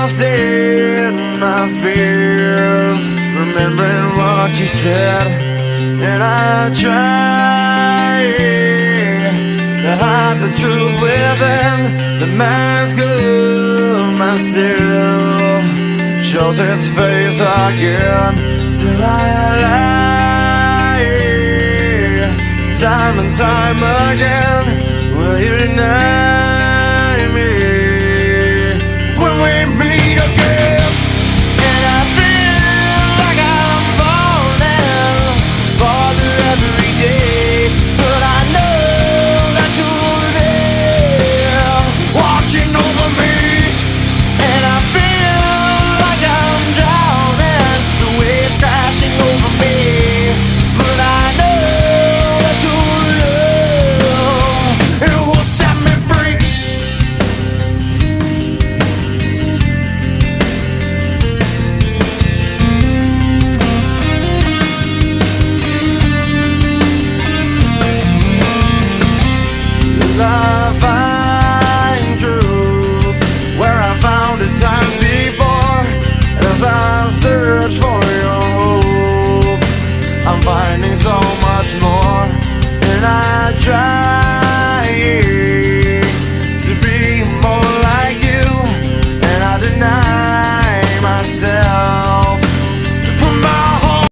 lost in my fears, remembering what you said, and I try to hide the truth within the mask of myself. Shows its face again, still I lie, time and time again. Will you deny me when we meet again? And I feel like I'm falling farther every day, but I know that you're there watching over me. And I feel like I'm drowning, the waves crashing over me, but I know that your love, it will set me free. I find truth where I found it times before. As I search for your hope, I'm finding so